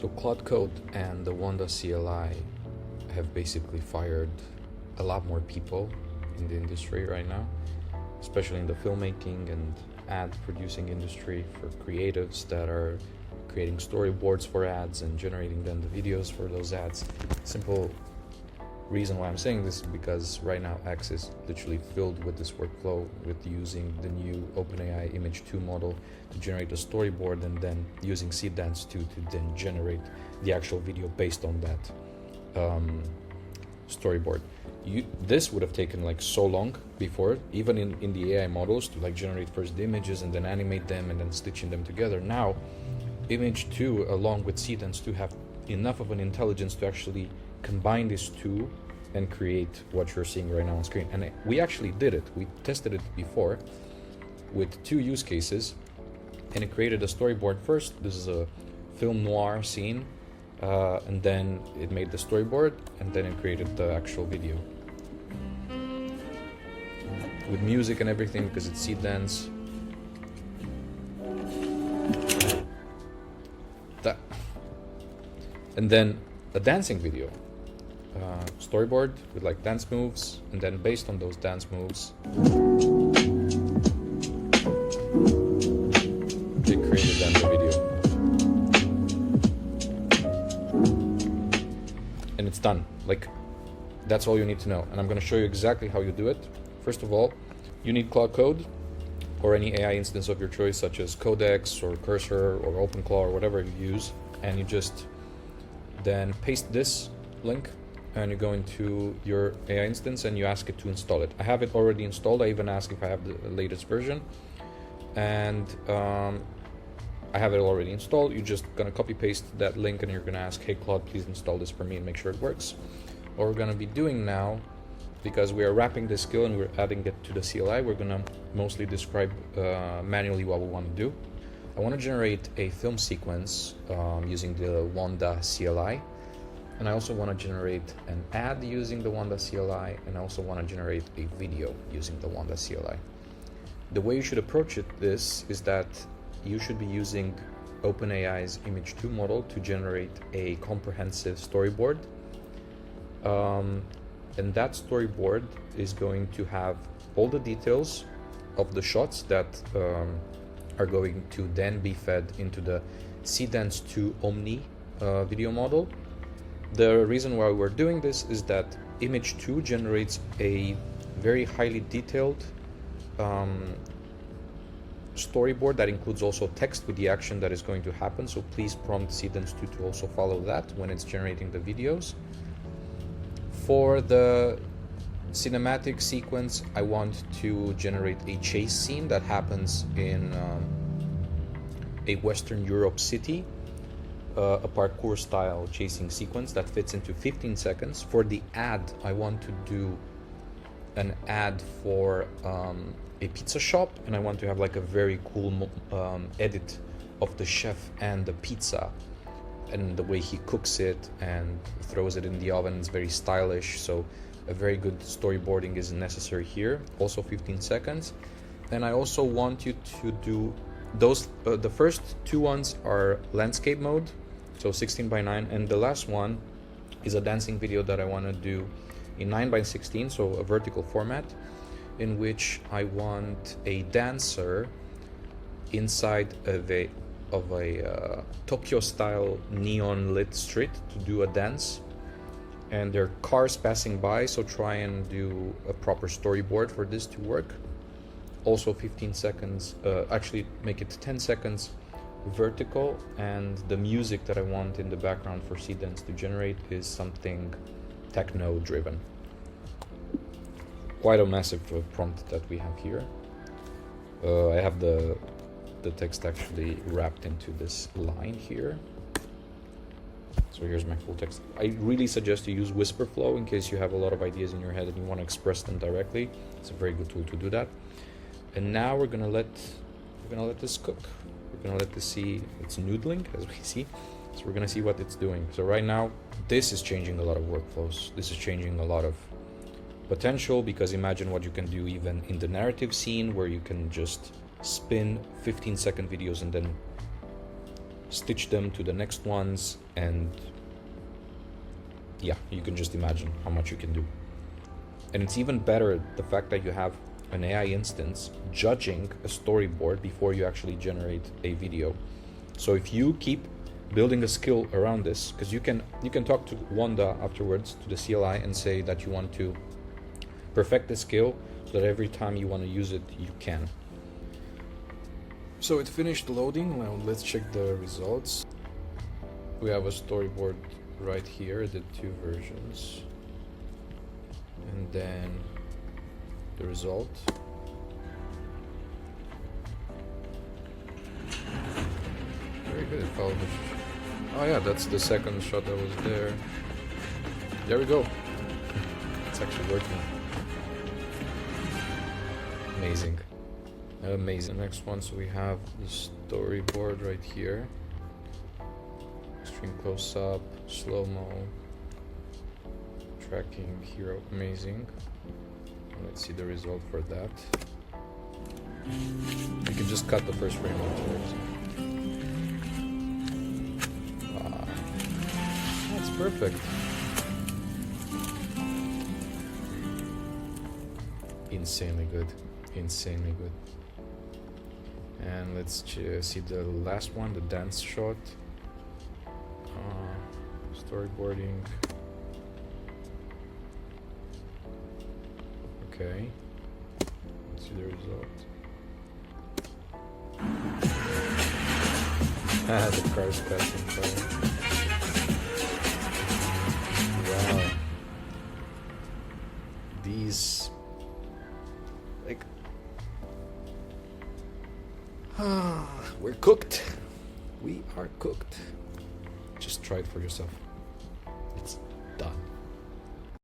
So Claude Code and the Wonda CLI have basically fired a lot more people in the industry right now, especially in the filmmaking and ad producing industry, for creatives that are creating storyboards for ads and generating then the videos for those ads. Simple reason why I'm saying this is because right now X is literally filled with this workflow with using the new OpenAI Image 2 model to generate a storyboard and then using Seedance 2 to then generate the actual video based on that storyboard. This would have taken like so long before, even in the AI models, to like generate first the images and then animate them and then stitching them together. Now Image 2 along with Seedance 2 have enough of an intelligence to actually combine these two and create what you're seeing right now on screen. And we actually did it. We tested it before with two use cases, and it created a storyboard first. This is a film noir scene, and then it made the storyboard, and then it created the actual video with music and everything because it's Seedance. That, and then a dancing video. Storyboard with like dance moves, and then based on those dance moves they created then the video, and it's done. Like, that's all you need to know, and I'm going to show you exactly how you do it. First of all, you need Claude Code or any AI instance of your choice, such as Codex or Cursor or OpenClaw or whatever you use, and you just then paste this link and you go into your AI instance and you ask it to install it. I have it already installed. I even ask if I have the latest version, and I have it already installed. You're just gonna copy paste that link and you're gonna ask, hey Claude, please install this for me and make sure it works. What we're gonna be doing now, because we are wrapping this skill and we're adding it to the CLI, we're gonna mostly describe manually what we want to do. I want to generate a film sequence using the Wonda CLI. And I also want to generate an ad using the Wonda CLI, and I also want to generate a video using the Wonda CLI. The way you should approach this is that you should be using OpenAI's Image 2 model to generate a comprehensive storyboard. And that storyboard is going to have all the details of the shots that are going to then be fed into the Seedance 2 Omni video model. The reason why we're doing this is that Image 2 generates a very highly detailed storyboard that includes also text with the action that is going to happen. So please prompt Seedance 2 to also follow that when it's generating the videos. For the cinematic sequence, I want to generate a chase scene that happens in a Western Europe city. A parkour style chasing sequence that fits into 15 seconds. For the ad, I want to do an ad for a pizza shop, and I want to have like a very cool edit of the chef and the pizza and the way he cooks it and throws it in the oven. It's very stylish, so a very good storyboarding is necessary here, also 15 seconds. And I also want you to do those the first two ones are landscape mode, so 16:9, and the last one is a dancing video that I want to do in 9:16, so a vertical format, in which I want a dancer inside of a Tokyo style neon lit street to do a dance, and there are cars passing by, so try and do a proper storyboard for this to work. Also 15 seconds, actually make it 10 seconds vertical, and the music that I want in the background for Seedance to generate is something techno driven. Quite a massive prompt that we have here. I have the text actually wrapped into this line here. So here's my full text. I really suggest you use Whisper Flow in case you have a lot of ideas in your head and you want to express them directly. It's a very good tool to do that. And now we're gonna let this cook. We're gonna let this see. It's noodling, as we see. So we're gonna see what it's doing. So right now, this is changing a lot of workflows. This is changing a lot of potential, because imagine what you can do even in the narrative scene, where you can just spin 15-second videos and then stitch them to the next ones, and yeah, you can just imagine how much you can do. And it's even better the fact that you have an AI instance judging a storyboard before you actually generate a video. So if you keep building a skill around this, because you can talk to Wonda afterwards, to the CLI, and say that you want to perfect the skill so that every time you want to use it, you can. So it finished loading. Now let's check the results. We have a storyboard right here, the 2 versions, and then the result. Very good. It followed the oh yeah, that's the second shot that was there. There we go. It's actually working. Amazing. Amazing. Next one, so we have the storyboard right here. Extreme close up, slow-mo, tracking hero. Amazing. Let's see the result for that. You can just cut the first frame afterwards. Wow. That's perfect. Insanely good. Insanely good. And let's see the last one, the dance shot. Storyboarding. Okay. Let's see the result. The car's passing by. Wow. These, like, we're cooked. We are cooked. Just try it for yourself.